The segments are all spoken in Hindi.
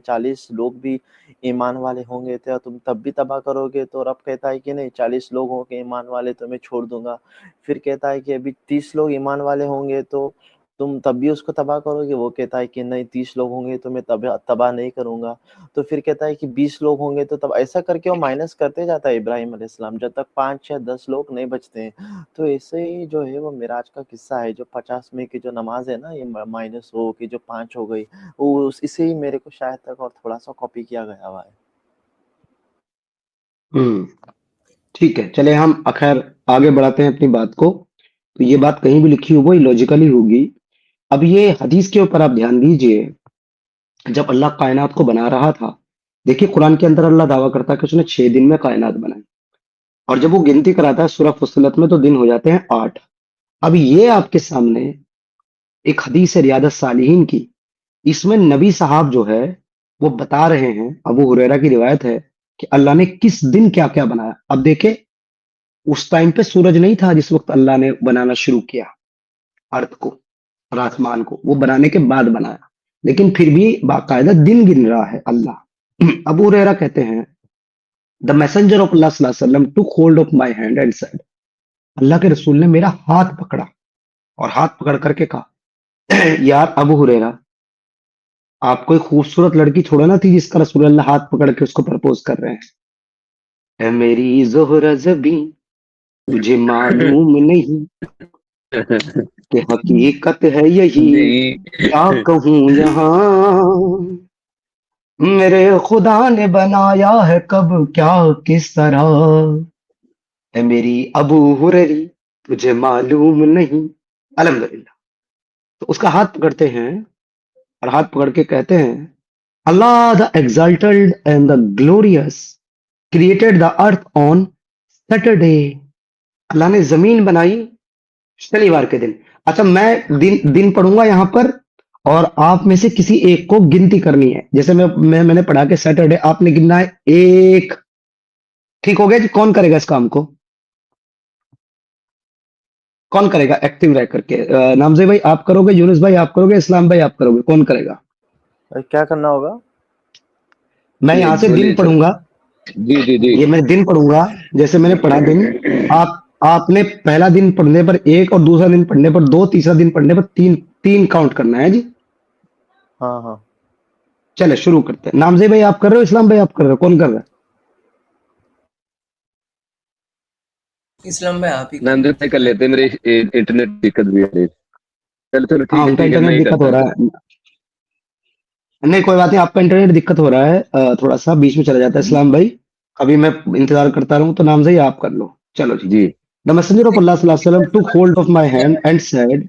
40 लोग भी ईमान वाले होंगे तो तुम तब भी तबाह करोगे? तो रब कहता है कि नहीं, 40 लोग होंगे ईमान वाले तो मैं छोड़ दूंगा। फिर कहता है कि अभी 30 लोग ईमान वाले होंगे तो तुम तब भी उसको तबाह करोगे? वो कहता है कि नहीं, 30 लोग होंगे तो मैं तबाह तबाह नहीं करूंगा। तो फिर कहता है कि 20 लोग होंगे तो तब ऐसा करके वो माइनस करते जाता है इब्राहिम अलैहिस्सलाम, जब तक 5 या 10 लोग नहीं बचते हैं। तो ऐसे ही जो है वो मिराज का किस्सा है, जो 50 में की जो नमाज है ना, ये माइनस हो कि जो 5 हो गई, वो इसे ही मेरे को शायद तक और थोड़ा सा कॉपी किया गया हुआ है। ठीक है, चले हम अखैर आगे बढ़ाते हैं अपनी बात को। तो ये बात कहीं भी लिखी हो वो लॉजिकली होगी। अब ये हदीस के ऊपर आप ध्यान दीजिए। जब अल्लाह कायनात को बना रहा था, देखिए कुरान के अंदर अल्लाह दावा करता है कि उसने 6 दिन में कायनात बनाई। और जब वो गिनती कराता है सूरह फुस्सिलत में तो दिन हो जाते हैं 8। अब ये आपके सामने एक हदीस है रियादत सालिहीन की। इसमें नबी साहब जो है वो बता रहे हैं, अबू हुरैरा की रिवायत है कि अल्लाह ने किस दिन क्या क्या बनाया। अब देखे, उस टाइम पे सूरज नहीं था जिस वक्त अल्लाह ने बनाना शुरू किया अर्थ को और आसमान को, वो बनाने के बाद बनाया। लेकिन फिर भी बाकायदा दिन गिन रहा है अल्लाह। अबू हुरैरा कहते हैं, द मैसेंजर ऑफ अल्लाह सल्लल्लाहु अलैहि वसल्लम took hold of my hand and said, अल्लाह के रसूल ने मेरा हाथ पकड़ा और हाथ पकड़ करके कहा, यार अबू हुरैरा, आप कोई खूबसूरत लड़की थोड़ा ना थी जिसका रसूल अल्लाह हाथ पकड़ के उसको प्रपोज कर रहे हैं। है मेरी जोहरा जबी, तुझे मालूम नहीं कि हकीकत है यही, नहीं। क्या कहूँ यहाँ, मेरे खुदा ने बनाया है कब क्या किस तरह, है मेरी अबू हुरैरी, तुझे मालूम नहीं। अल्हम्दुलिल्लाह। तो उसका हाथ पकड़ते हैं और हाथ पकड़ के कहते हैं, Allah the exalted and the glorious created the earth on Saturday. अल्लाह ने जमीन बनाई शनिवार के दिन। अच्छा, मैं दिन दिन पढ़ूंगा यहां पर और आप में से किसी एक को गिनती करनी है। जैसे मैंने पढ़ा कि सैटरडे आपने गिनना है एक। ठीक हो गया जी? कौन करेगा इस काम को? कौन करेगा एक्टिव रह करके? नामजे भाई आप करोगे, यूनुस भाई आप करोगे, इस्लाम भाई आप करोगे, कौन करेगा? क्या करना होगा? मैं चलिए यहां से दिन बोलिए चलो। पढ़ूंगा। जी जी जी। ये मैं दिन पढ़ूंगा, जैसे मैंने पढ़ा दिन। आपने पहला दिन पढ़ने पर एक और दूसरा दिन पढ़ने पर दो, तीसरा दिन पढ़ने पर तीन, तीन काउंट करना है जी। हाँ हाँ। चले शुरू करते हैं। नामजे भाई आप कर रहे हो, इस्लाम भाई आप कर रहे हो, कौन कर रहा है? इस्लाम भाई आप ही नाम करो। से कर लेते हैं, मेरे इंटरनेट दिक्कत भी आ रही है। चलो चलो हाँ, उनका ठीक है, मैं इंटरनेट ही दिक्कत करता हो हूँ रहा फिर। है। नहीं कोई बात नहीं, आपका इंटरनेट दिक्कत हो रहा है, थोड़ा सा बीच में चला जाता है इस्लाम भाई। अभी मैं इंतजार करता रहूं तो नामजे ही आप कर लो। चलो जी। जी। द मैसेंजर ऑफ अल्लाह सल्लल्लाहु अलैहि वसल्लम took hold of my hand and said,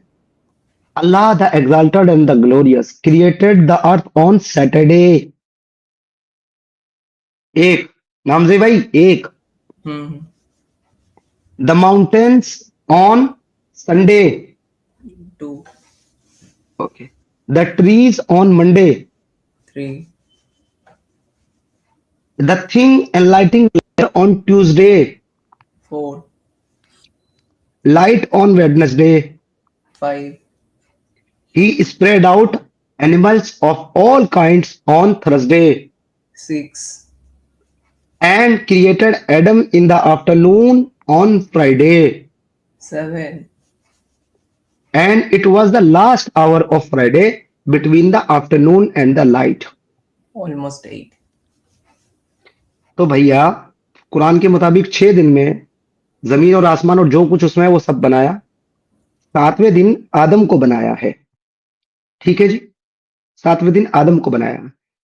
Allah the exalted and the glorious created the earth on Saturday। एक, नामजे भाई एक। हम्म। The mountains on Sunday। 2, Okay। The trees on Monday। 3, The thing enlightening on Tuesday। 4, Light on Wednesday। 5, He spread out animals of all kinds on Thursday 6, and created Adam in the afternoon on Friday. 7, And it was the last hour of Friday between the afternoon and the light। almost 8। तो भैया कुरान के मुताबिक 6 दिन में जमीन और आसमान और जो कुछ उसमें है वो सब बनाया। 7वें दिन आदम को बनाया है। ठीक है जी, 7वें दिन आदम को बनाया।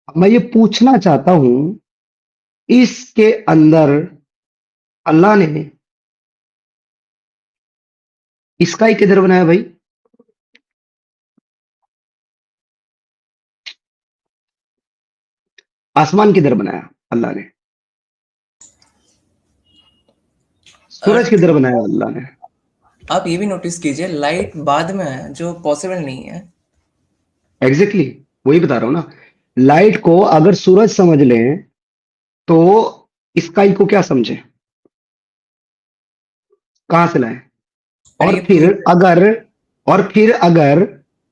अब मैं ये पूछना चाहता हूं, इसके अंदर अल्लाह ने इसका किधर बनाया भाई? आसमान किधर बनाया अल्लाह ने? सूरज अर्थ। किधर बनाया अल्लाह ने? आप ये भी नोटिस कीजिए, लाइट बाद में आया जो पॉसिबल नहीं है। एग्जैक्टली वही बता रहा हूं ना। लाइट को अगर सूरज समझ लें तो स्काई को क्या समझे, कहां से लाए? और और ये फिर प्रूव, अगर और फिर अगर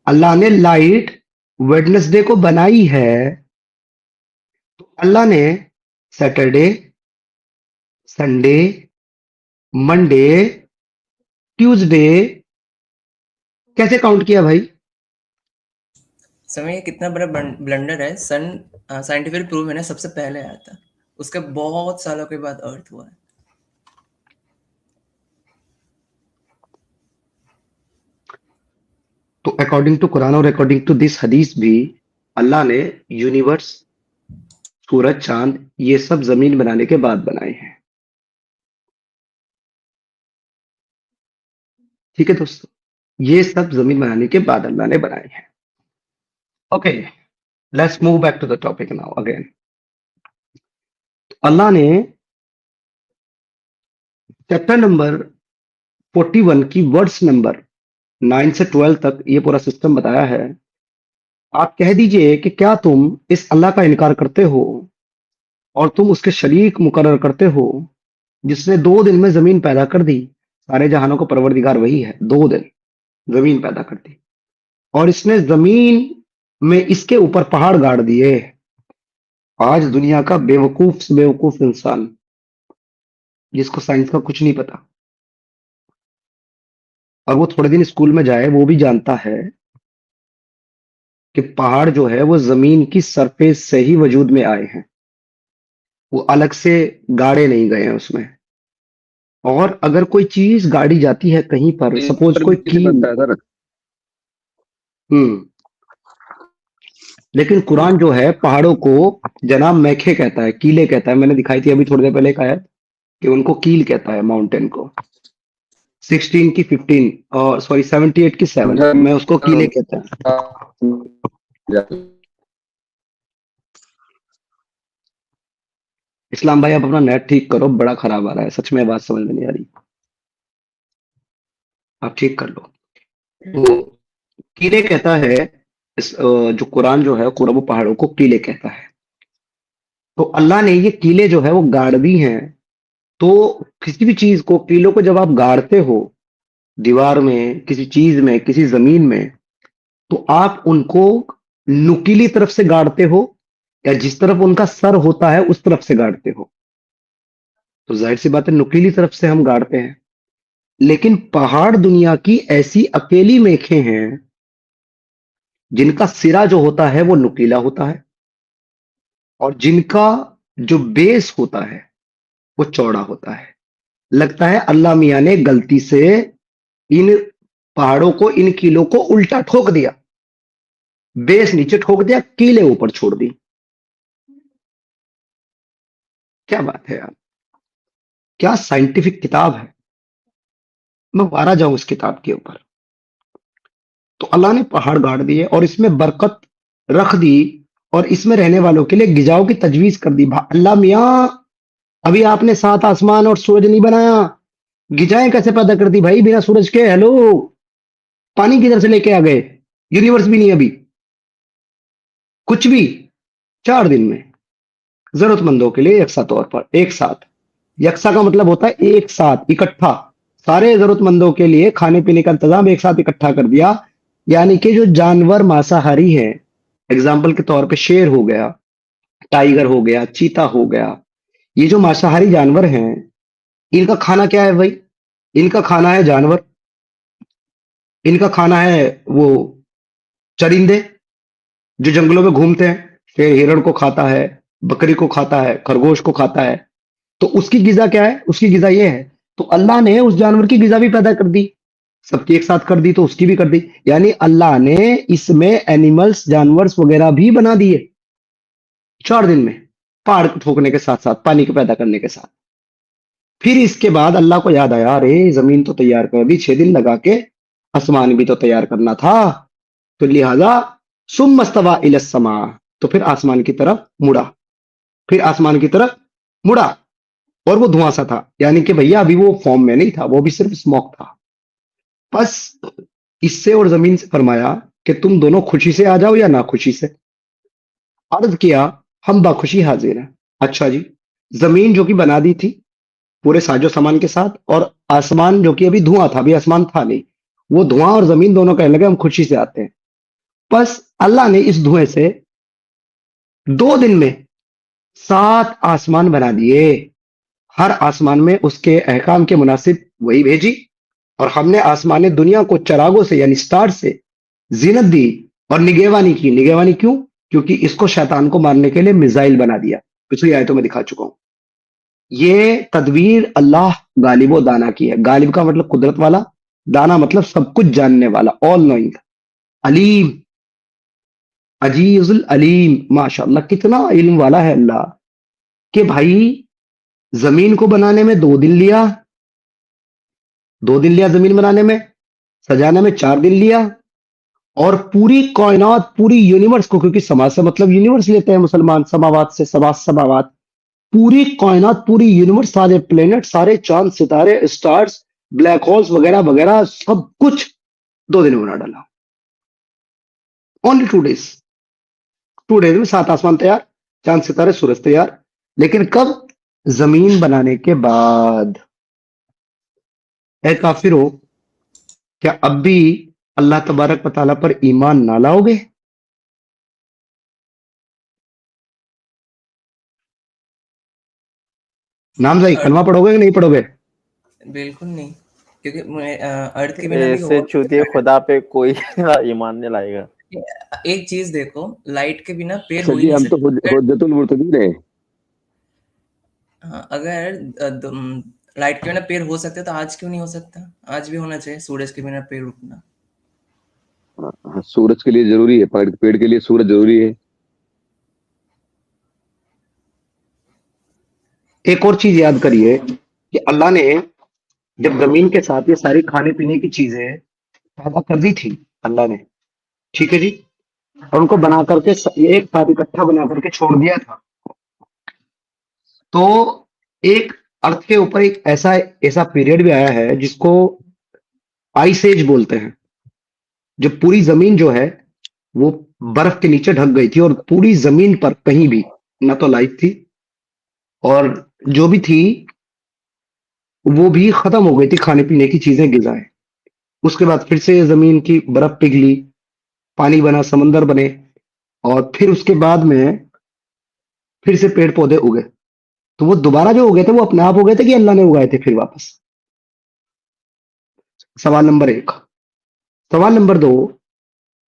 अल्लाह ने लाइट वेडनेसडे को बनाई है अल्लाह ने सैटरडे, संडे, मंडे, ट्यूसडे कैसे काउंट किया भाई? समय ये कितना बड़ा ब्लंडर है। सन साइंटिफिक प्रूफ है ना, सबसे पहले आया था, उसके बहुत सालों के बाद अर्थ हुआ है। तो अकॉर्डिंग टू कुरान और अकॉर्डिंग टू दिस हदीस भी अल्लाह ने यूनिवर्स, सूरज, चांद ये सब जमीन बनाने के बाद बनाए हैं। ठीक है दोस्तों, ये सब जमीन बनाने के बाद अल्लाह ने बनाए हैं। Okay, let's move back to the topic now again. अल्लाह ने चैप्टर नंबर 41 की वर्ड्स नंबर 9 से 12 तक ये पूरा सिस्टम बताया है। आप कह दीजिए कि क्या तुम इस अल्लाह का इनकार करते हो और तुम उसके शरीक मुकर्रर करते हो जिसने 2 दिन में जमीन पैदा कर दी। सारे जहानों को परवरदिगार वही है, 2 दिन जमीन पैदा कर दी और इसने जमीन में इसके ऊपर पहाड़ गाड़ दिए। आज दुनिया का बेवकूफ से बेवकूफ इंसान जिसको साइंस का कुछ नहीं पता और वो थोड़े दिन स्कूल में जाए, वो भी जानता है कि पहाड़ जो है वो जमीन की सरफेस से ही वजूद में आए हैं, वो अलग से गाड़े नहीं गए हैं उसमें। और अगर कोई चीज गाड़ी जाती है कहीं पर, इस सपोज पर कोई भी किसी कील, बताया था ना। हम्म लेकिन कुरान जो है पहाड़ों को जनाब मैखे कहता है, कीले कहता है। मैंने दिखाई थी अभी थोड़ी देर पहले एक आयत कि उनको कील कहता है माउंटेन को। 16 की 15 और सॉरी 78 की 7 में उसको कीले कहता है। इस्लाम भाई आप अपना नेट ठीक करो, बड़ा खराब आ रहा है, सच में बात समझ में नहीं आ रही, आप ठीक कर लो। तो कीले कहता है जो कुरान जो है कुरान वो पहाड़ों को कीले कहता है। तो अल्लाह ने ये कीले जो है वो गाड़ दी हैं। तो किसी भी चीज को, कीलों को जब आप गाड़ते हो दीवार में, किसी चीज में, किसी जमीन में, तो आप उनको नुकीली तरफ से गाड़ते हो या जिस तरफ उनका सर होता है उस तरफ से गाड़ते हो? तो जाहिर सी बात है नुकीली तरफ से हम गाड़ते हैं। लेकिन पहाड़ दुनिया की ऐसी अकेली मेखें हैं जिनका सिरा जो होता है वो नुकीला होता है और जिनका जो बेस होता है वो चौड़ा होता है। लगता है अल्लाह मियां ने गलती से इन पहाड़ों को, इन कीलों को उल्टा ठोक दिया, बेस नीचे ठोक दिया, कीले ऊपर छोड़ दी। क्या बात है यार, क्या साइंटिफिक किताब है। मैं वारा जाऊं इस किताब के ऊपर। तो अल्लाह ने पहाड़ गाड़ दिए और इसमें बरकत रख दी और इसमें रहने वालों के लिए गिजाओं की तजवीज कर दी। अल्लाह मियां, अभी आपने 7 आसमान और सूरज नहीं बनाया, गिजाएं कैसे पैदा कर दी भाई बिना सूरज के? हेलो, पानी किधर से लेके आ गए? यूनिवर्स भी नहीं, अभी कुछ भी। 4 दिन में जरूरतमंदों के लिए यकसा तौर पर, एक साथ, यकसा का मतलब होता है एक साथ, इकट्ठा, सारे जरूरतमंदों के लिए खाने पीने का इंतजाम एक साथ इकट्ठा कर दिया। यानी कि जो जानवर मांसाहारी हैं, एग्जाम्पल के तौर पे शेर हो गया, टाइगर हो गया, चीता हो गया, ये जो मांसाहारी जानवर हैं, इनका खाना क्या है भाई? इनका खाना है जानवर, इनका खाना है वो चरिंदे जो जंगलों में घूमते हैं। शेर हिरण को खाता है, बकरी को खाता है, खरगोश को खाता है। तो उसकी गिजा क्या है? उसकी गिजा ये है। तो अल्लाह ने उस जानवर की गिजा भी पैदा कर दी, सबकी एक साथ कर दी, तो उसकी भी कर दी। यानी अल्लाह ने इसमें एनिमल्स, जानवर्स वगैरह भी बना दिए 4 दिन में, पहाड़ को ठोकने के साथ साथ, पानी को पैदा करने के साथ। फिर इसके बाद अल्लाह को याद आया, अरे जमीन तो तैयार कर दी, 6 दिन लगा के, आसमान भी तो तैयार करना था। तो लिहाजा सुम्मस्तवा इलस्समा, तो फिर आसमान की तरफ मुड़ा, फिर आसमान की तरफ मुड़ा और वो धुआं सा था। यानी कि भैया अभी वो फॉर्म में नहीं था, वो भी सिर्फ स्मोक था। बस इससे और जमीन से फरमाया कि तुम दोनों खुशी से आ जाओ या ना खुशी से। अर्ज किया हम बाखुशी हाजिर हैं। अच्छा जी, जमीन जो कि बना दी थी पूरे साजो सामान के साथ, और आसमान जो कि अभी धुआं था, अभी आसमान था नहीं, वो धुआं और जमीन दोनों कहने लगे हम खुशी से आते हैं। बस अल्लाह ने इस धुएं से 2 दिन में 7 आसमान बना दिए, हर आसमान में उसके अहकाम के मुनासिब वही भेजी, और हमने आसमान दुनिया को चरागों से यानी स्टार से जीनत दी और निगहबानी की। निगहबानी क्यों? क्योंकि इसको शैतान को मारने के लिए मिसाइल बना दिया। पिछली आयतों में दिखा चुका हूं। ये तदबीर अल्लाह गालिब व दाना की है। गालिब का मतलब कुदरत वाला, दाना मतलब सब कुछ जानने वाला, ऑल नोइंग, अलीम, अजीजुल अलीम। माशाअल्लाह कितना इल्म वाला है अल्लाह, कि भाई जमीन को बनाने में 2 दिन लिया, 2 दिन लिया जमीन बनाने में, सजाने में 4 दिन लिया, और पूरी कायनात, पूरी यूनिवर्स को, क्योंकि समाज से मतलब यूनिवर्स लेते हैं मुसलमान, समावात से समावात, पूरी कायनात, पूरी यूनिवर्स, सारे प्लेनेट, सारे चांद सितारे, स्टार्स, ब्लैक होल्स वगैरह वगैरह सब कुछ 2 दिन में बना डाला। Only 2 days. 2 डेज में 7 आसमान तैयार, चांद सितारे सूरज तैयार। लेकिन कब? जमीन बनाने के बाद। ए काफिरो, क्या अब भी अल्लाह तबारक व तआला पर ईमान ना लाओगे? नाम भाई, कलमा पढ़ोगे कि नहीं पढ़ोगे? बिल्कुल नहीं, क्योंकि अर्थ के बिना भी ऐसे चूतिए खुदा पे कोई ईमान नहीं लाएगा। एक चीज देखो, लाइट के बिना पेड़ अच्छा हो ही जी, नहीं हम तो सकते। हुज्जतुल मुर्तदीन है। हाँ, अगर लाइट के बिना पेड़ हो सकते तो आज क्यों नहीं हो सकता? आज भी होना चाहिए सूरज के बिना पेड़ उगना। हाँ, सूरज के लिए जरूरी है, पेड़ के लिए सूरज जरूरी है। एक और चीज याद करिए कि अल्लाह ने जब जमीन के साथ ये सारी खाने पीने की चीजें पैदा कर दी थी अल्लाह ने, ठीक है जी, और उनको बना करके एक साथ इकट्ठा बना करके छोड़ दिया था, तो एक अर्थ के ऊपर एक ऐसा ऐसा पीरियड भी आया है जिसको आइस एज बोलते हैं, जब पूरी जमीन जो है वो बर्फ के नीचे ढक गई थी, और पूरी जमीन पर कहीं भी ना तो लाइफ थी, और जो भी थी वो भी खत्म हो गई थी, खाने पीने की चीजें, गिजाएं। उसके बाद फिर से जमीन की बर्फ पिघली, पानी बना, समंदर बने, और फिर उसके बाद में फिर से पेड़ पौधे उगे। तो वो दोबारा जो उगे थे वो अपने आप उगे थे कि अल्लाह ने उगाए थे फिर वापस? सवाल नंबर 1। सवाल नंबर 2,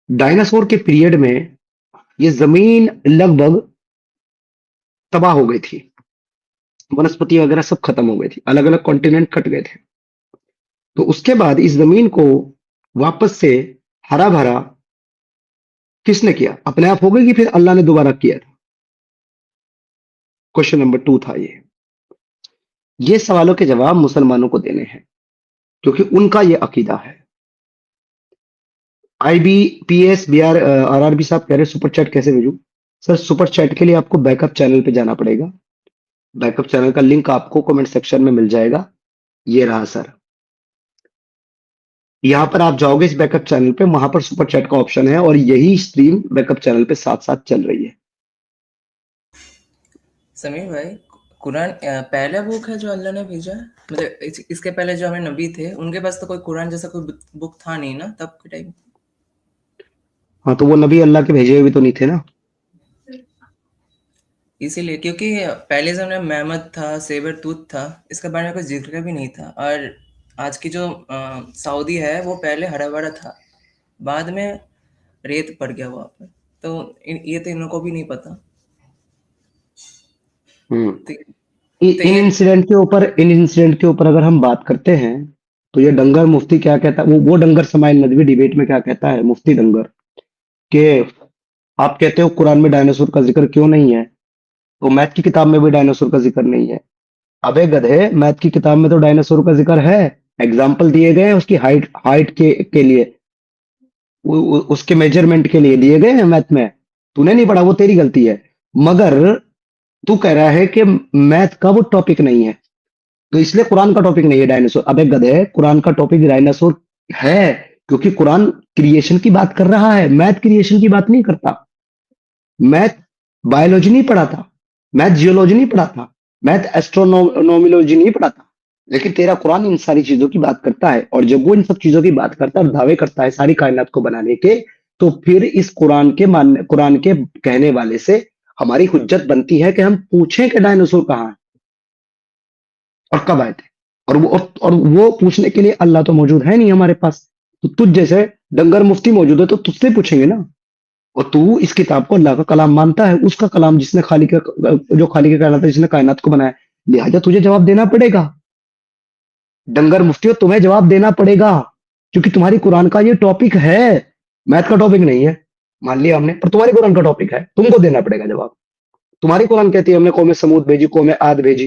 डायनासोर के पीरियड में ये जमीन लगभग तबाह हो गई थी, वनस्पति वगैरह सब खत्म हो गई थी, अलग अलग कॉन्टिनेंट कट गए थे। तो उसके बाद इस जमीन को वापस से हरा भरा किसने किया? अपने आप हो गई कि फिर अल्लाह ने दोबारा किया था? क्वेश्चन नंबर 2 था ये सवालों के जवाब मुसलमानों को देने हैं, क्योंकि उनका ये अकीदा है। IBPS BR RRB साहब कह रहे सुपर चैट कैसे भेजूं? सर, सुपर चैट के लिए आपको बैकअप चैनल पे जाना पड़ेगा। बैकअप चैनल का लिंक आपको कमेंट सेक्शन में मिल जाएगा। ये रहा सर, यहां पर आप जाओगे इस बैकअप चैनल पे, वहां पर सुपर चैट का ऑप्शन है, और यही स्ट्रीम बैकअप चैनल पे साथ साथ चल रही है। समीर भाई, कुरान पहला बुक है जो अल्लाह ने भेजा है? मतलब इसके पहले जो हमें नबी थे उनके पास तो कोई कुरान जैसा कोई बुक था नहीं ना तब के टाइम। हाँ, तो वो नबी अल्लाह के भेजे हुए भी तो नहीं थे ना। इसीलिए, क्योंकि पहले जमाने में महमद था, सेबर तूत था, इसके बारे में कोई जिक्र भी नहीं था। और आज की जो सऊदी है वो पहले हरा भरा था, बाद में रेत पड़ गया वहाँ पर। तो ये तो इन लोगों को भी नहीं पता। तो इन इंसिडेंट के ऊपर अगर हम बात करते हैं, तो ये डंगर मुफ्ती क्या कहता है, वो डंगर समाइल नदवी डिबेट में क्या कहता है मुफ्ती डंगर, कि आप कहते हो कुरान में डायनासोर का जिक्र क्यों नहीं है, तो मैथ की किताब में भी डायनासोर का जिक्र नहीं है। अबे गधे, मैथ की किताब में तो डायनासोर का जिक्र है, एग्जाम्पल दिए गए हैं उसकी हाइट के लिए, उसके मेजरमेंट के लिए दिए गए हैं मैथ में। तूने नहीं पढ़ा, वो तेरी गलती है। मगर तू कह रहा है कि मैथ का वो टॉपिक नहीं है, तो इसलिए कुरान का टॉपिक नहीं है डायनासोर। अबे गधे, कुरान का टॉपिक डायनासोर है, क्योंकि कुरान क्रिएशन की बात कर रहा है, मैथ क्रिएशन की बात नहीं करता। मैथ बायोलॉजी नहीं पढ़ा था, मैथ जियोलॉजी नहीं पढ़ा था, मैथ एस्ट्रोनोमियोलॉजी नहीं पढ़ा था, लेकिन तेरा कुरान इन सारी चीजों की बात करता है। और जब वो इन सब चीजों की बात करता है और दावे करता है सारी कायनात को बनाने के, तो फिर इस कुरान के कहने वाले से हमारी हुज्जत बनती है कि हम पूछें कि डायनासोर कहाँ है और कब आए थे। और वो पूछने के लिए अल्लाह तो मौजूद है नहीं हमारे पास। तो तुझ जैसे डंगर मुफ्ती मौजूद है तो तुझसे पूछेंगे ना। और तू इस किताब को अल्लाह का कलाम मानता है, उसका कलाम जिसने जो खाली के कायनात है, जिसने कायनात को बनाया, लिहाजा तुझे जवाब देना पड़ेगा। डंगर मुफ्तियों, तुम्हें जवाब देना पड़ेगा, क्योंकि तुम्हारी कुरान का ये टॉपिक है, मैथ का टॉपिक नहीं है। मान लिया हमने, पर तुम्हारी कुरान का टॉपिक है, तुमको देना पड़ेगा जवाब। तुम्हारी कुरान कहती है हमने कौम समूद भेजी, कौम आद भेजी।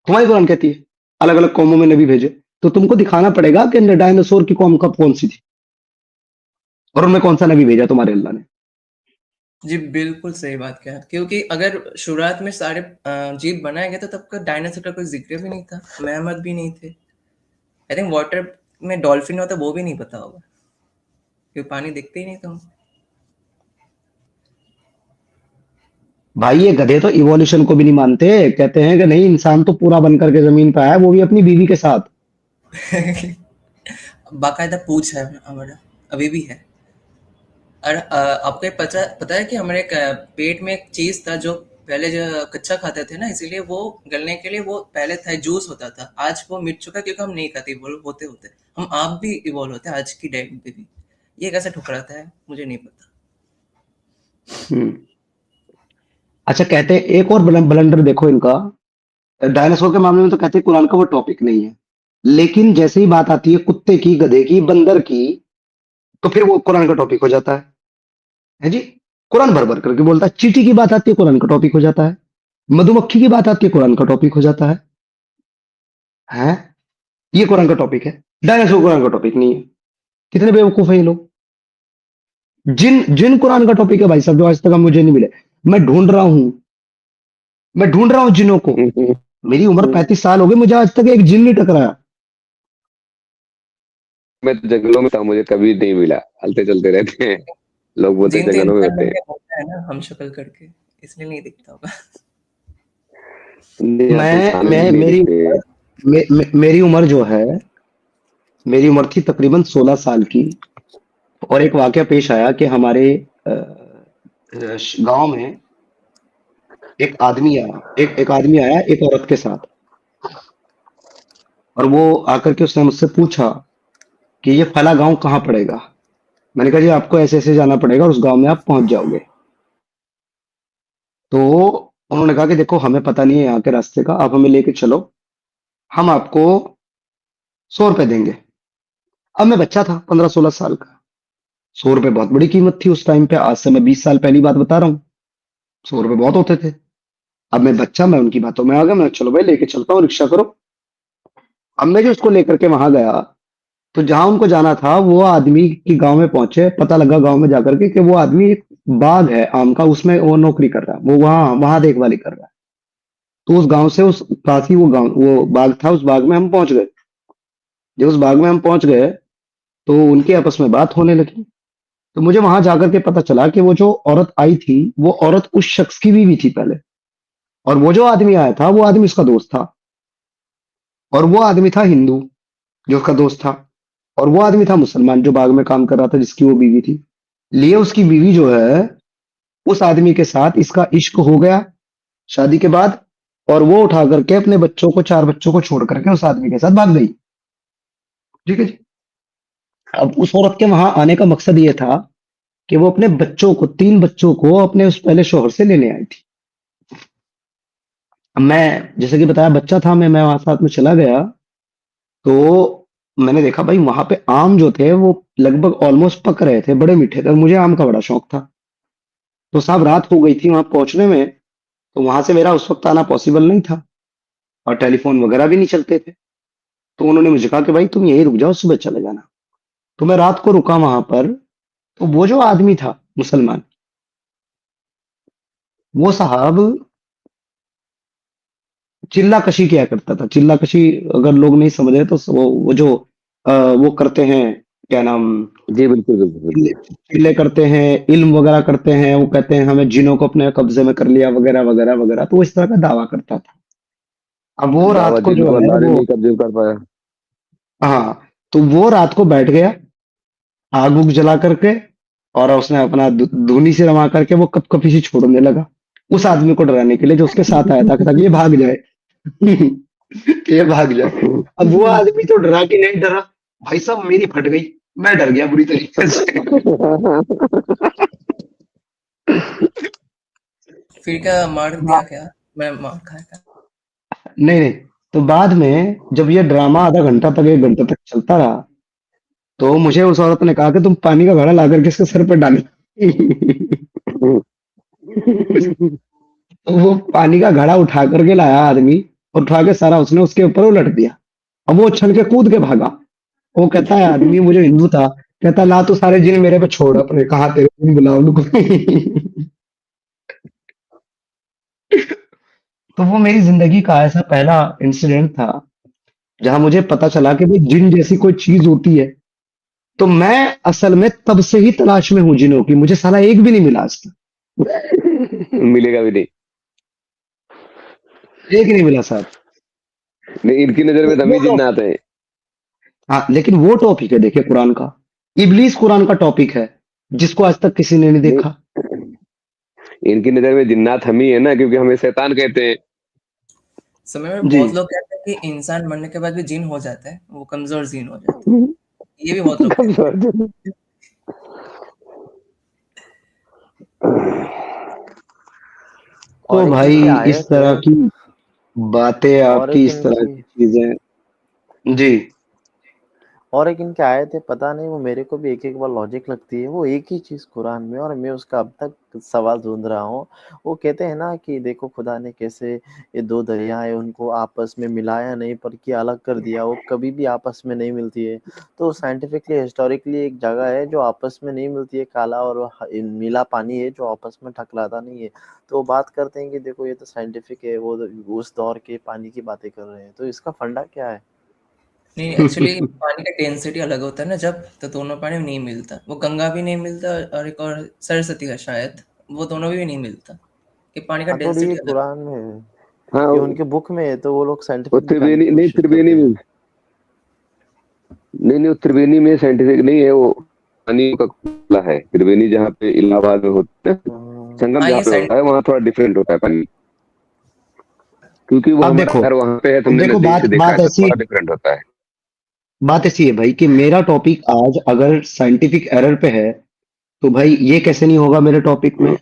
तुम्हारी कुरान कहती है अलग अलग कौमों में नबी भेजे। तो तुमको दिखाना पड़ेगा कि डायनासोर की कौम कब कौन सी थी और उनमें कौन सा नबी भेजा तुम्हारे अल्लाह ने। जी, बिल्कुल सही बात कहा, क्योंकि अगर शुरुआत में सारे जीव बनाए गए तो तब का डायनासोर का कोई ज़िक्र भी नहीं था, मैमथ भी नहीं थे। आई थिंक वाटर में डॉल्फिन होता वो भी नहीं पता होगा, क्योंकि पानी दिखते ही नहीं था हम। भाई ये गधे तो इवोल्यूशन को भी नहीं मानते, कहते हैं कि नहीं, इंसान तो पूरा बन करके जमीन पे आया, वो भी अपनी बीवी के साथ। बाकायदा पूछ है हमारा, अभी भी है। और आपको ये पता है कि हमारे पेट में एक चीज था जो पहले जो कच्चा खाते थे ना, इसीलिए वो गलने के लिए वो पहले था जूस होता था, आज वो मिट चुका क्योंकि हम नहीं खाते, इवॉल्व होते होते हम आप भी इवॉल्व होते हैं आज की डेट में भी। ये कैसे ठुकराता है मुझे नहीं पता। हम्म। अच्छा, कहते हैं एक और ब्लंडर देखो इनका, डायनासोर के मामले में तो कहते हैं कुरान का वो टॉपिक नहीं है, लेकिन जैसे ही बात आती है कुत्ते की, गधे की, बंदर की, तो फिर वो कुरान का टॉपिक हो जाता है जी। कुरान भर भर करके बोलता है। चींटी की बात आती है कुरान का टॉपिक हो जाता है, मधुमक्खी की बात आती है कुरान का टॉपिक हो जाता है। ये कुरान का टॉपिक है, डायनासोर कुरान का टॉपिक नहीं है। कितने बेवकूफ है ये लोग। जिन जिन कुरान का टॉपिक है भाई साहब, जो आज तक हम मुझे नहीं मिले। मैं ढूंढ रहा हूं जिनों को। मेरी उम्र 35 साल हो गई, मुझे आज तक एक जिन नहीं टकराया। मैं तो जंगलों में था, मुझे कभी नहीं मिला, चलते चलते रहते हैं, लोग बोलते हैं जिन तो जंगलों में इंसान होते बन हैं। के बोलता है ना हम शक्ल करके, इसलिए नहीं दिखता होगा। नहीं, यहाँ तो मैं इंसान भी मैं नहीं मेरी दिखते। मेरी उम्र जो है, मेरी उम्र थी तकरीबन 16 साल की। और एक वाकया पेश आया कि हमारे गांव में एक आदमी आया एक औरत के साथ। और वो आकर के उसने मुझसे पूछा कि ये फला गांव कहाँ पड़ेगा। मैंने कहा जी आपको ऐसे ऐसे जाना पड़ेगा और उस गांव में आप पहुंच जाओगे। तो उन्होंने कहा कि देखो हमें पता नहीं है यहाँ के रास्ते का, आप हमें लेके चलो, हम आपको 100 रुपए देंगे। अब मैं बच्चा था 15-16 साल का। 100 रुपए बहुत बड़ी कीमत थी उस टाइम पे, आज से मैं 20 साल पहली बात बता रहा हूँ। 100 रुपए बहुत होते थे। अब मैं बच्चा, मैं उनकी बातों में आ गया, मैं चलो भाई लेके चलता हूँ, रिक्शा करो। अब मैं जो उसको लेकर के वहां गया, तो जहां उनको जाना था वो आदमी की गांव में पहुंचे, पता लगा गांव में जाकर के कि वो आदमी एक बाग है आम का, उसमें वो नौकरी कर रहा है, वो वहां वहां देखभाली कर रहा है। तो उस गांव से उस पास ही वो बाग था, उस बाग में हम पहुंच गए। जब उस बाग में हम पहुंच गए तो उनकी आपस में बात होने लगी। तो मुझे वहां जाकर के पता चला कि वो जो औरत आई थी, वो औरत उस शख्स की बीवी थी पहले। और वो जो आदमी आया था, वो आदमी उसका दोस्त था। और वो आदमी था हिंदू जो उसका दोस्त था। और वो आदमी था मुसलमान जो बाग में काम कर रहा था, जिसकी वो बीवी थी। लिए उसकी बीवी जो है, उस आदमी के साथ इसका इश्क हो गया शादी के बाद। और वो उठा करके अपने बच्चों को, 4 बच्चों को छोड़ करके उस आदमी के साथ भाग गई। ठीक है जी। अब उस औरत के वहां आने का मकसद ये था कि वो अपने बच्चों को, 3 बच्चों को अपने उस पहले शोहर से लेने आई थी। अब मैं जैसे कि बताया बच्चा था, मैं वहां साथ में चला गया। तो मैंने देखा भाई वहां पे आम जो थे वो लगभग ऑलमोस्ट पक रहे थे, बड़े मीठे थे, और मुझे आम का बड़ा शौक था। तो साहब रात हो गई थी वहां पहुंचने में। तो वहां से मेरा उस वक्त आना पॉसिबल नहीं था, और टेलीफोन वगैरह भी नहीं चलते थे। तो उन्होंने मुझे कहा कि भाई तुम यहीं रुक जाओ, सुबह चले जाना। तो मैं रात को रुका वहां पर। तो वो जो आदमी था मुसलमान, वो साहब चिल्ला कशी किया करता था। चिल्ला कशी अगर लोग नहीं समझ रहे तो वो जो वो करते हैं, क्या नाम, जी बिल्कुल बिल्कुल चिल्ले बिल्कुल। चिल्ले करते हैं, इल्म वगैरह करते हैं, वो कहते हैं हमें जिनों को अपने कब्जे में कर लिया वगैरह वगैरह वगैरह। तो वो इस तरह का दावा करता था। अब वो रात दावा को जो जिनको है अल्लाह ने वो, नहीं कब्जे कर पाया। हाँ, तो वो रात को बैठ गया आग उग जला करके, और उसने अपना धुनी से रमा करके वो कपकपी सी छोड़ने लगा उस आदमी को डराने के लिए जो उसके साथ आया था ताकि ये भाग जाए। कि ये भाग जाए। अब वो आदमी तो डरा कि नहीं डरा, भाई साहब मेरी फट गई, मैं डर गया बुरी तरीके से। फिर क्या मार दिया क्या? मैं मार खाया क्या? नहीं नहीं, तो बाद में जब ये ड्रामा आधा घंटा तक 1 घंटे तक चलता रहा तो मुझे उस औरत ने कहा कि तुम पानी का घड़ा ला करके इसके सर पर डालो। तो वो पानी का घड़ा उठा करके लाया आदमी और उठा के सारा उसने उसके ऊपर उलट दिया। अब वो उछल के कूद के भागा। वो कहता है आदमी, वो जो हिंदू था, कहता ला तू सारे जिन मेरे पे छोड़ अपने, कहा तेरे जिन बुलाओ उनको। तो वो मेरी जिंदगी का ऐसा पहला इंसिडेंट था जहां मुझे पता चला कि भाई जिन जैसी कोई चीज होती है। तो मैं असल में तब से ही तलाश में हूँ जिनों की, मुझे साला एक भी नहीं मिला आज तक। मिलेगा भी नहीं। एक नहीं मिला साहब। नहीं, इनकी नजर में तो हम वो ही जिन्नात हैं। हाँ, लेकिन वो टॉपिक है देखिए कुरान का। इब्लीस कुरान का टॉपिक है जिसको आज तक किसी ने नहीं नहीं, देखा। इनकी नजर में जिन्नात हम ही है ना, क्योंकि हमें शैतान कहते हैं। समय में जी। बहुत लोग कहते हैं कि इंसान मरने के बाद भी जिन हो जाता है, वो कमजोर जिन हो जाता है। ये भी बहुत लोग कहते हैं। तो और एक भाई इनकी इस आयत तरह है, की बातें, और आपकी एक इस तरह इनकी की चीजें। जी। और एक इनकी आयत है, पता नहीं वो मेरे को भी एक-एक बार लॉजिक लगती है। वो एक ही चीज़ कुरान में, और मैं उसका अब तक सवाल ढूँढ रहा हूँ। वो कहते हैं ना कि देखो खुदा ने कैसे ये 2 दरियाएँ उनको आपस में मिलाया नहीं बल्कि अलग कर दिया, वो कभी भी आपस में नहीं मिलती है। तो साइंटिफिकली हिस्टोरिकली एक जगह है जो आपस में नहीं मिलती है, काला और नीला पानी है जो आपस में टकराता नहीं है। तो वो बात करते हैं कि देखो ये तो साइंटिफिक है, वो उस दौर के पानी की बातें कर रहे हैं। तो इसका फंडा क्या है? नहीं, एक्चुअली पानी का डेंसिटी अलग होता है ना, जब तो दोनों पानी नहीं मिलता। वो गंगा भी नहीं मिलता और एक और सरस्वती है शायद, वो दोनों भी नहीं मिलता, कि पानी का हाँ, तो ये डेंसिटी अलग। कुरान में है। हाँ, ये उनके बुक में है, तो वो लोग वो साइंटिफिक दिखाने त्रिवेणी की नहीं, कोशिश त्रिवेणी करते में हैं। नहीं नहीं, वो त्रिवेणी में साइंटिफिक नहीं है वो। पानी का खुला है त्रिवेणी, जहाँ पे इलाहाबाद में होता है संगम, हाँ, जहाँ ये पे होता है साइंटिफिक। वहाँ थोड़ा डिफरेंट होता है पानी। क्योंकि वो अब हमारा देखो, घर वहाँ पे है, तुमने देखो नजदीक से बात देखा है, बात तो ऐसी थोड़ा डिफरेंट होता है। बात ऐसी है भाई कि मेरा टॉपिक आज अगर साइंटिफिक एरर पे है तो भाई ये कैसे नहीं होगा मेरे टॉपिक में।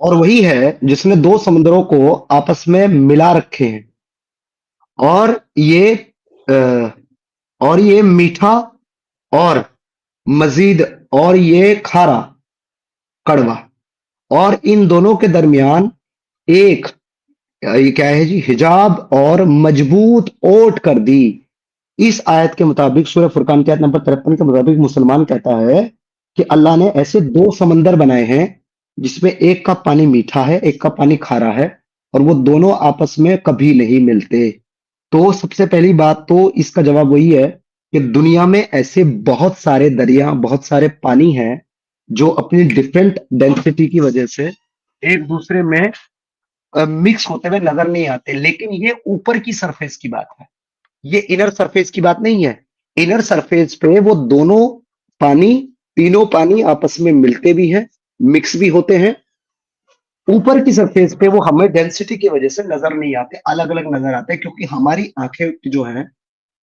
और वही है जिसने दो समुद्रों को आपस में मिला रखे हैं। और ये अ, और ये मीठा और मजीद, और ये खारा, कड़वा, और इन दोनों के दरमियान एक, ये क्या है जी, हिजाब और मजबूत ओट कर दी। इस आयत के मुताबिक सूरह फुरकान की आयत नंबर 53 के मुताबिक मुसलमान कहता है कि अल्लाह ने ऐसे दो समंदर बनाए हैं जिसमें एक का पानी मीठा है, एक का पानी खारा है, और वो दोनों आपस में कभी नहीं मिलते। तो सबसे पहली बात तो इसका जवाब वही है कि दुनिया में ऐसे बहुत सारे दरिया, बहुत सारे पानी हैं जो अपनी डिफरेंट डेंसिटी की वजह से एक दूसरे में मिक्स होते हुए नजर नहीं आते। लेकिन ये ऊपर की सरफेस की बात है, ये इनर सरफेस की बात नहीं है। इनर सरफेस पे वो दोनों पानी, तीनों पानी आपस में मिलते भी हैं, मिक्स भी होते हैं। ऊपर की सरफेस पे वो हमें डेंसिटी की वजह से नजर नहीं आते, अलग अलग नजर आते हैं, क्योंकि हमारी आंखें जो है,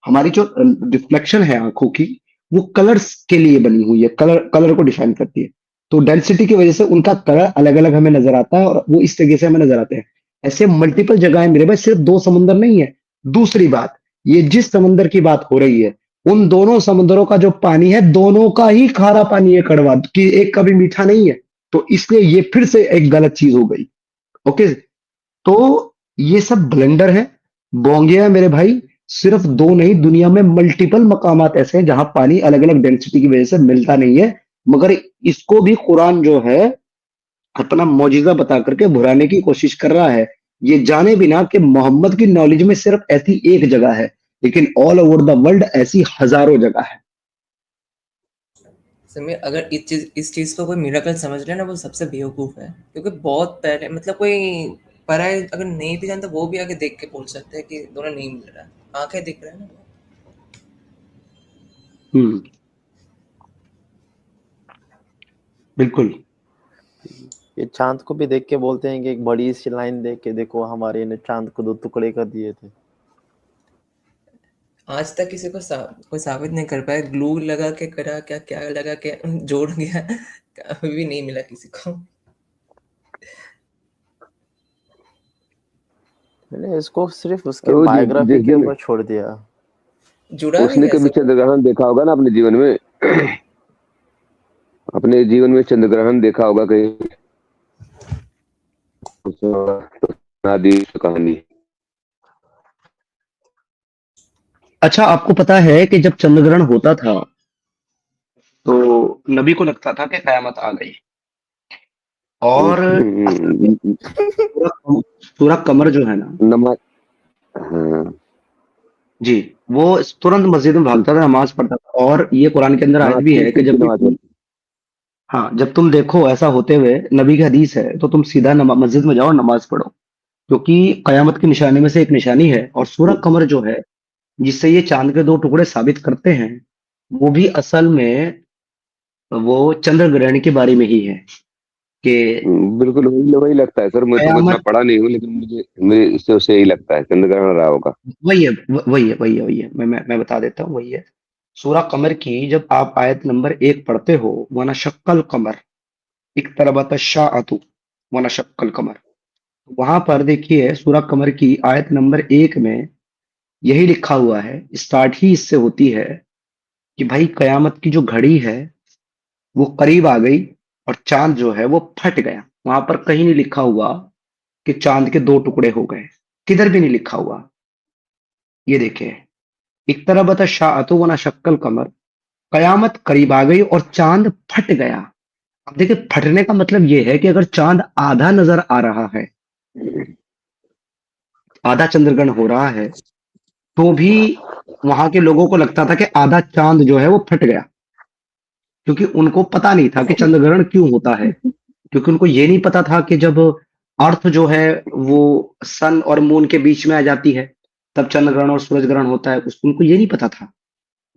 हमारी जो रिफ्लेक्शन है आंखों की, वो कलर्स के लिए बनी हुई है, कलर कलर को डिफाइन करती है। तो डेंसिटी की वजह से उनका कलर अलग अलग हमें नजर आता है और वो इस तरीके से हमें नजर आते हैं। ऐसे मल्टीपल जगह है मेरे पास, सिर्फ दो समुंदर नहीं है। दूसरी बात, ये जिस समुंदर की बात हो रही है, उन दोनों समुद्रों का जो पानी है, दोनों का ही खारा पानी है, कड़वा, कि एक कभी मीठा नहीं है। तो इसलिए ये फिर से एक गलत चीज हो गई। ओके। तो ये सब ब्लेंडर है, बोंगे है मेरे भाई। सिर्फ दो नहीं, दुनिया में मल्टीपल मकामात ऐसे हैं जहां पानी अलग अलग डेंसिटी की वजह से मिलता नहीं है। मगर इसको भी कुरान जो है अपना मौजिजा बता करके भुराने की कोशिश कर रहा है, ये जाने बिना कि मोहम्मद की नॉलेज में सिर्फ ऐसी एक जगह है, लेकिन ऑल ओवर द वर्ल्ड ऐसी हजारों जगह है। समय अगर इस चीज को कोई मिराकल समझ ले ना, वो सबसे बेवकूफ है, क्योंकि बहुत पहले मतलब कोई पराये अगर नहीं भी जानता, वो भी आगे देख के बोल सकते हैं कि दोनों नहीं मिल रहा है, आंखें दिख रहा है ना। हम्म। बिल्कुल। ये चाँद को भी देख के बोलते हैं कि एक बड़ी-सी लाइन देख के देखो हमारे ने चाँद को 2 टुकड़े कर दिए थे। आज तक किसी को कोई साबित नहीं कर पाया, ग्लू लगा के करा, क्या लगा के जोड़ दिया, कभी भी नहीं मिला किसी को। मैंने इसको सिर्फ उसके तो बायोग्राफी जिस के दिन ऊपर छोड़ दिया। जुड़ा भी उसने कैसे कभी वो? चंद्रग्रहण देखा होगा ना अपने जीवन में, अपने जीवन में चंद्रग्रहण देखा होगा कहीं, सुना दी कहानी। अच्छा, आपको पता है कि जब चंद्रग्रहण होता था तो नबी को लगता था कि कयामत आ गई, और पूरा कमर जो है ना, नमाज, हाँ जी, वो तुरंत मस्जिद में भागता था, नमाज पढ़ता था। और ये कुरान के अंदर आयत हाँ, भी तीन है कि तीन की नमाज पढ़ती। हाँ, जब तुम देखो ऐसा होते हुए, नबी की हदीस है, तो तुम सीधा मस्जिद में जाओ और नमाज पढ़ो, क्योंकि कयामत की निशानी में से एक निशानी है। और सूरह कमर जो है, जिससे ये चांद के 2 टुकड़े साबित करते हैं, वो भी असल में वो चंद्र ग्रहण के बारे में ही है कि बिल्कुल वही वही लगता है सर, मैं तो इतना कयामत पढ़ा नहीं हूँ, लेकिन मुझे इससे उसे यही लगता है चंद्रग्रहण रहा होगा। वही है, वही है। मैं बता देता हूँ, वही है। सूरह कमर की जब आप आयत नंबर 1 पढ़ते हो, वना शक्कल कमर इक्तरबत शाअतु वना शक्कल कमर, वहां पर देखिए सूरह कमर की आयत नंबर 1 में यही लिखा हुआ है, स्टार्ट ही इससे होती है कि भाई कयामत की जो घड़ी है वो करीब आ गई और चांद जो है वो फट गया। वहां पर कहीं नहीं लिखा हुआ कि चांद के 2 टुकड़े हो गए, किधर भी नहीं लिखा हुआ। ये देखिए, इक्तरबत शाअतु वना शक्कल कमर, कयामत करीब आ गई और चांद फट गया। अब देखिए, फटने का मतलब ये है कि अगर चांद आधा नजर आ रहा है, आधा चंद्रग्रहण हो रहा है, तो भी वहां के लोगों को लगता था कि आधा चांद जो है वो फट गया, क्योंकि उनको पता नहीं था कि चंद्रग्रहण क्यों होता है। क्योंकि उनको ये नहीं पता था कि जब अर्थ जो है वो सन और मून के बीच में आ जाती है, तब चंद्र ग्रहण और सूरज ग्रहण होता है। उसको उनको ये नहीं पता था।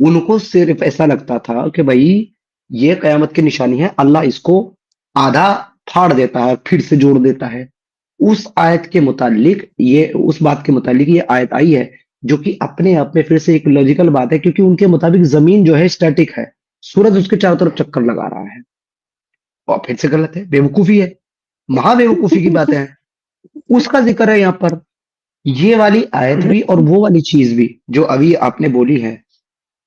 उनको सिर्फ ऐसा लगता था कि भाई ये कयामत की निशानी है, अल्लाह इसको आधा फाड़ देता है, फिर से जोड़ देता है। उस आयत के मुतालिक ये उस बात के मुतालिक ये आयत आई है, जो कि अपने आप में फिर से एक लॉजिकल बात है, क्योंकि उनके मुताबिक जमीन जो है स्टैटिक है, सूरज उसके चारों तरफ चक्कर लगा रहा है। और फिर से गलत है, बेवकूफी है, महाबेवकूफी की बातें हैं। उसका जिक्र है यहाँ पर, ये वाली आयत भी और वो वाली चीज भी जो अभी आपने बोली है।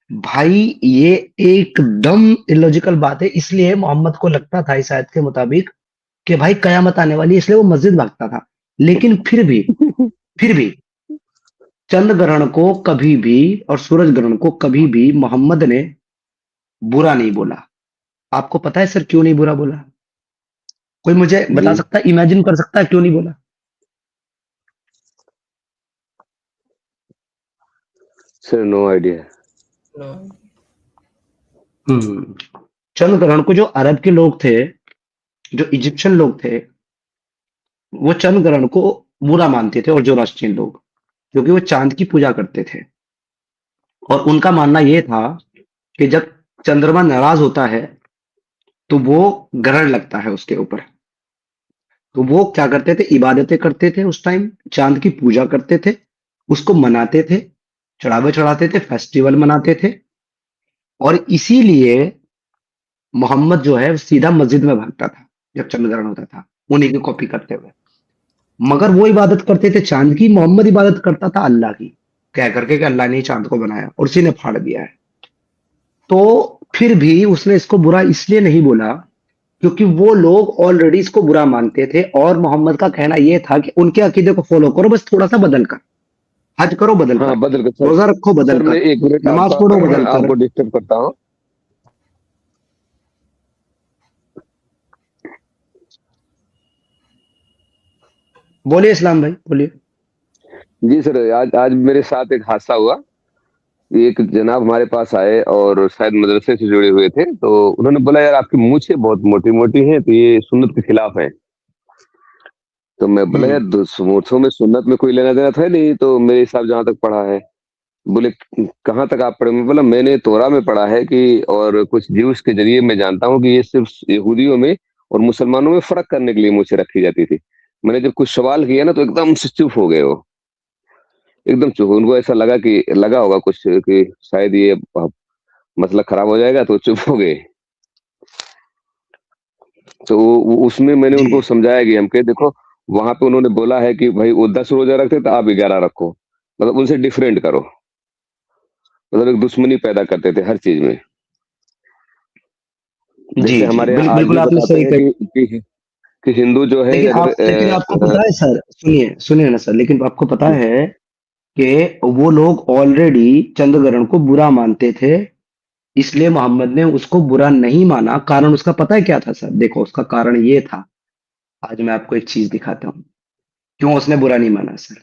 भाई ये एकदम इलॉजिकल बात है। इसलिए मोहम्मद को लगता था इस आयत के मुताबिक कि भाई कयामत आने वाली है, इसलिए वो मस्जिद भागता था। लेकिन फिर भी चंद्र ग्रहण को कभी भी और सूरज ग्रहण को कभी भी मोहम्मद ने बुरा नहीं बोला। आपको पता है सर क्यों नहीं बुरा बोला? कोई मुझे बता जी सकता है, इमेजिन कर सकता है क्यों नहीं बोला? Sir, no idea. नो। चंद्र ग्रहण को जो अरब के लोग थे, जो इजिप्शियन लोग थे, वो चंद्र ग्रहण को बुरा मानते थे, और जो राष्ट्रीय लोग, क्योंकि वो चांद की पूजा करते थे। और उनका मानना यह था कि जब चंद्रमा नाराज होता है तो वो ग्रहण लगता है उसके ऊपर। तो वो क्या करते थे, इबादतें करते थे, उस टाइम चांद की पूजा करते थे, उसको मनाते थे, चढ़ावे चढ़ाते थे, फेस्टिवल मनाते थे। और इसीलिए मोहम्मद जो है सीधा मस्जिद में भागता था जब चंद्र ग्रहण होता था, उन्हीं की कॉपी करते हुए। मगर वो इबादत करते थे चांद की, मोहम्मद इबादत करता था अल्लाह की, कह करके कि अल्लाह ने चांद को बनाया और उसी ने फाड़ दिया है। तो फिर भी उसने इसको बुरा इसलिए नहीं बोला क्योंकि वो लोग ऑलरेडी इसको बुरा मानते थे, और मोहम्मद का कहना यह था कि उनके अकीदे को फॉलो करो, बस थोड़ा सा बदल कर, हज करो बदल हाँ, कर, बदल कर सर। रोजा रखो बदल सर मैं कर, 1 मिनट नमाज आपका पढ़ो बदल कर। आपको डिस्टर्ब करता हूँ। बोलिए इस्लाम भाई, बोलिए। जी सर, आज आज मेरे साथ एक हादसा हुआ। एक जनाब हमारे पास आए और शायद मदरसे से जुड़े हुए थे, तो उन्होंने बोला यार आपकी मूछें बहुत मोटी मोटी हैं, तो ये सुन्नत के खिलाफ है। तो मैं बोला यार मूछों में सुन्नत में कोई लेना देना था नहीं, तो मेरे हिसाब जहां तक पढ़ा है। बोले कहाँ तक आप पढ़े? मैं बोला मैंने तोरा में पढ़ा है कि और कुछ ज्यूस के जरिए मैं जानता हूँ कि ये सिर्फ यहूदियों में और मुसलमानों में फर्क करने के लिए मुझसे रखी जाती थी। मैंने जब कुछ सवाल किया ना तो एकदम से चुप हो गए वो, एकदम चुप। उनको ऐसा लगा होगा कुछ कि शायद ये मसला खराब हो जाएगा, तो चुप हो गए। तो उसमें मैंने जी उनको समझाया कि हम कहे देखो, वहां पे उन्होंने बोला है कि भाई वो 10 रोजा रखते तो आप 11 रखो, मतलब उनसे डिफरेंट करो, मतलब एक दुश्मनी पैदा करते थे हर चीज में। जी जैसे जी, हमारे यहाँ आज भी बिल्कुल आपने बताते सही हैं कही। कि हिंदू जो है अगर लेकिन आपको पता है सर, सुनिए सुनिए ना सर, लेकिन आपको पता है कि वो लोग ऑलरेडी चंद्रग्रहण को बुरा मानते थे, इसलिए मोहम्मद ने उसको बुरा नहीं माना। कारण उसका पता है क्या था सर? देखो उसका कारण ये था, आज मैं आपको एक चीज दिखाता हूँ क्यों उसने बुरा नहीं माना सर।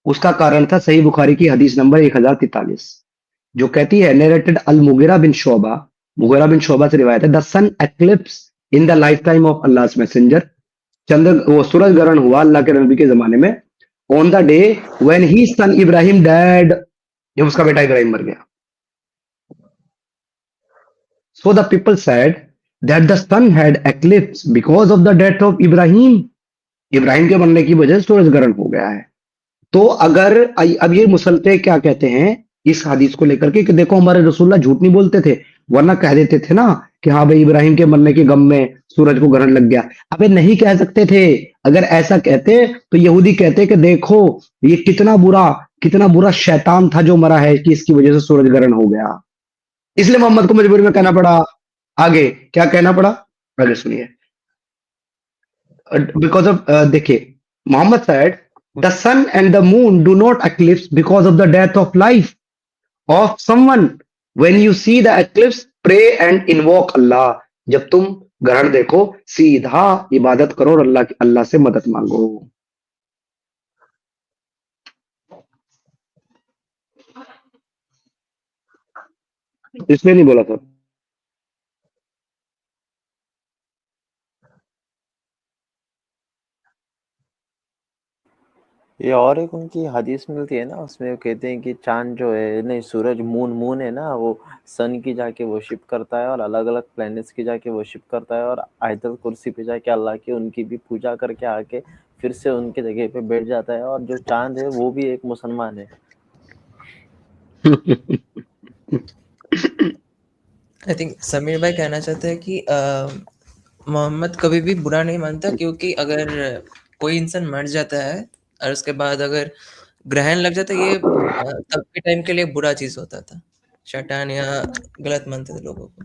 उसका कारण था सही बुखारी की हदीस नंबर 1043, जो कहती है नरेटेड अल मुगिरा बिन शोबा, मुगिरा बिन शोबा से रिवायत है, the sun eclipse in the lifetime of Allah messenger, चंद्र वो सूरज ग्रहण हुआ अल्लाह के नबी के जमाने में, on the day when he son Ibrahim dead, जब उसका बेटा इब्राहिम मर गया। So the people said that the sun had eclipse because of the death of Ibrahim, Ibrahim के मरने की वजह से सूरज ग्रहण हो गया है। तो अगर अब ये मुसलते क्या कहते हैं इस हदीस को लेकर के कि देखो हमारे रसूलुल्लाह झूठ नहीं बोलते थे, वरना कह देते थे ना कि हाँ भाई इब्राहिम के मरने के गम में सूरज को ग्रहण लग गया। अबे नहीं कह सकते थे। अगर ऐसा कहते तो यहूदी कहते कि देखो ये कितना बुरा शैतान था जो मरा है कि इसकी वजह से सूरज ग्रहण हो गया। इसलिए मोहम्मद को मजबूरी में कहना पड़ा। आगे क्या कहना पड़ा, आगे सुनिए। बिकॉज ऑफ देखिए, Mohammad said the sun and the moon do not eclipse because of the death of life of someone. When you see the eclipse, pray and invoke Allah. जब तुम ग्रहण देखो सीधा इबादत करो और अल्लाह से मदद मांगो। इसलिए नहीं बोला था। ये और एक उनकी हदीस मिलती है ना, उसमें वो कहते हैं कि चांद जो है, नहीं सूरज, मून है ना, वो सन की जाके वर्शिप करता है और अलग अलग प्लैनेट्स की जाके वर्शिप करता है, और आयतल कुर्सी पे जाके अल्लाह की उनकी भी पूजा करके आके फिर से उनके जगह पे बैठ जाता है, और जो चांद है वो भी एक मुसलमान है। आई थिंक समीर भाई कहना चाहते हैं कि मोहम्मद कभी भी बुरा नहीं मानता, क्योंकि अगर कोई इंसान मर जाता है और उसके बाद अगर ग्रहण लग जाता है, ये तब के टाइम के लिए बुरा चीज होता था, शैतान या गलत मानते थे लोगों को।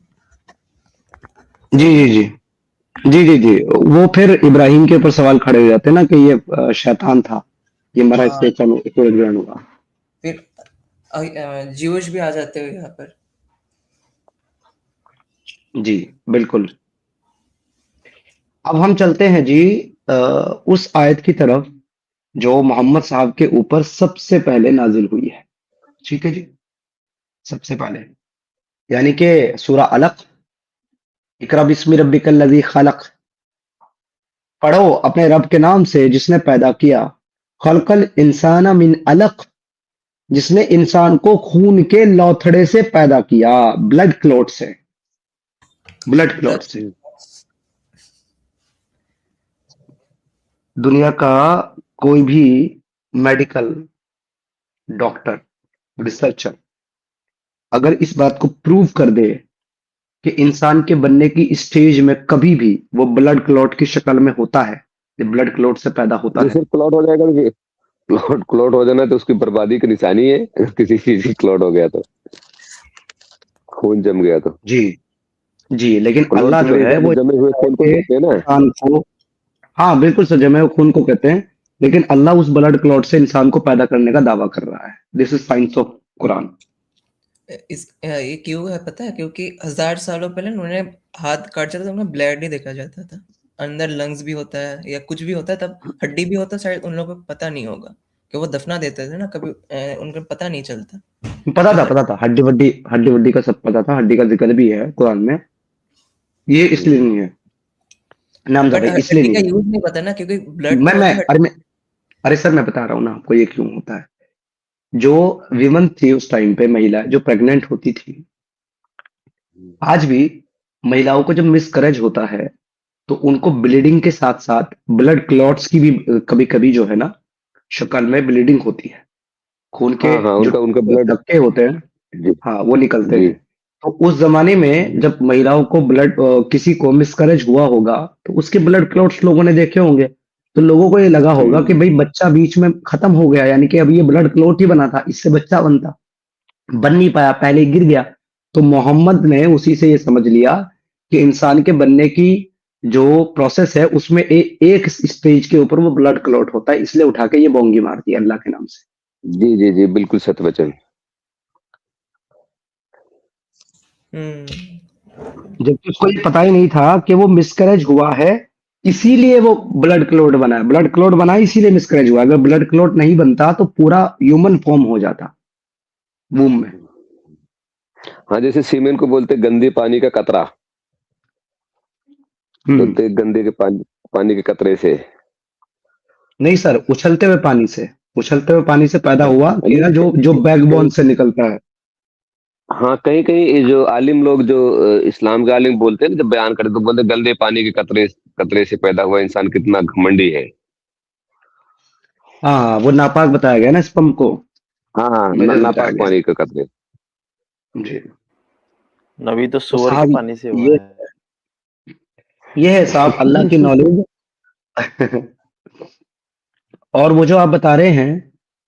जी सही है। जी जी जी जी जी, वो फिर इब्राहिम के ऊपर सवाल खड़े हो जाते हैं ना कि ये शैतान था, ये मरा हाँ, इसलिए सूरज ग्रहण हुआ। फिर ज्यूश भी आ जाते हो यहाँ पर। जी बिल्कुल। अब हम चलते हैं जी उस आयत की तरफ जो मोहम्मद साहब के ऊपर सबसे पहले नाजिल हुई है। ठीक है जी, सबसे पहले, यानी कि सूरा अलक, इकरा बिस्मि रब्बिकल लज़ी खलक, पढ़ो अपने रब के नाम से जिसने पैदा किया, खलकल इंसाना मिन अलक, जिसने इंसान को खून के लौथड़े से पैदा किया, ब्लड क्लॉट से, ब्लड क्लॉट से। दुनिया का कोई भी मेडिकल डॉक्टर, रिसर्चर अगर इस बात को प्रूव कर दे कि इंसान के बनने की स्टेज में कभी भी वो ब्लड क्लॉट की शक्ल में होता है, ये ब्लड क्लॉट से पैदा होता जो है। सिर्फ क्लॉट हो जाएगा, तो क्लॉट हो जाना तो उसकी बर्बादी की निशानी है। किसी चीज की क्लॉट हो गया तो, खून जम गया तो। जी जी, लेकिन क्लॉट अल्लाह तो जो मेरे है हिसाब वो से जमे हुए खून को कहते हैं ना। इंसान को, हाँ बिल्कुल सर, जमे हुए खून को कहते हैं, लेकिन अल्लाह उस ब्लड क्लॉट से इंसान को पैदा करने का दावा कर रहा है। This is science of Quran. ये क्यों है पता है? क्योंकि 1000 सालों पहले उन्होंने हाथ काट जाता था, उन्हें ब्लड नहीं देखा जाता था, अंदर लंग्स भी होता है या कुछ भी होता है, तब हड्डी भी होता है, शायद उन लोगों को पता नहीं होगा कि वो दफना देते थे ना, कभी उनको पता नहीं चलता कि पता था, हड्डी वड्डी का सब पता था, हड्डी का जिक्र भी है कुरान में, ये इसलिए नहीं है नामजा बट भाई, इसलिए हड्डी नहीं का है। यूज नहीं पता ना, क्योंकि ब्लड तो होता है। अरे सर मैं बता रहा हूँ ना आपको ये क्यों होता है। जो विमन थी उस टाइम पे, महिला जो प्रेग्नेंट होती थी, आज भी महिलाओं को जब मिसकैरेज होता है तो उनको ब्लीडिंग के साथ साथ ब्लड क्लॉट्स की भी कभी कभी जो है ना शक्ल में ब्लीडिंग होती है। खून के हाँ हाँ, जो उनका उनका ब्लड। धक्के होते हैं, जी हाँ, वो निकलते जी हैं। तो उस जमाने में जब महिलाओं को किसी को मिसकैरेज हुआ होगा तो उसके ब्लड क्लॉट्स लोगों ने देखे होंगे। तो लोगों को ये लगा होगा कि भाई बच्चा बीच में खत्म हो गया, यानी कि अब ये ब्लड क्लॉट ही बना था, इससे बच्चा बन नहीं पाया, पहले गिर गया। तो मोहम्मद ने उसी से ये समझ लिया कि इंसान के बनने की जो प्रोसेस है उसमें एक स्टेज के ऊपर वो ब्लड क्लॉट होता है, इसलिए उठा के ये बोंगी मार दी अल्लाह के नाम से। जी जी जी, बिल्कुल सत्य वचन। जबकि उसको ये पता ही नहीं था कि वो मिसकैरेज हुआ है, इसीलिए वो ब्लड क्लॉट बना है। ब्लड क्लॉट बना है इसीलिए मिसकैरेज हुआ। अगर ब्लड क्लॉट नहीं बनता तो पूरा ह्यूमन फॉर्म हो जाता वूम में। हाँ, जैसे सीमेंट को बोलते गंदे पानी का कतरा, बोलते गंदे के पानी के कतरे से। नहीं सर, उछलते हुए पानी से पैदा हुआ कि नहीं, ना जो जो बैकबोन से निकलता है। हाँ, कहीं कहीं ये जो आलिम लोग जो इस्लाम के आलिम बोलते हैं ना, जब बयान करते तो बोलते हैं, गंदे पानी के कतरे कतरे से पैदा हुआ इंसान कितना घमंडी है। हाँ, वो नापाक बताया गया ना स्पर्म को, हाँ हाँ, नजस बताया नापाक गया। पानी के कतरे। जी। नबी तो तो सूअर के साहब पानी से हुआ ये है। ये है साहब अल्लाह की नॉलेज। और वो जो आप बता रहे हैं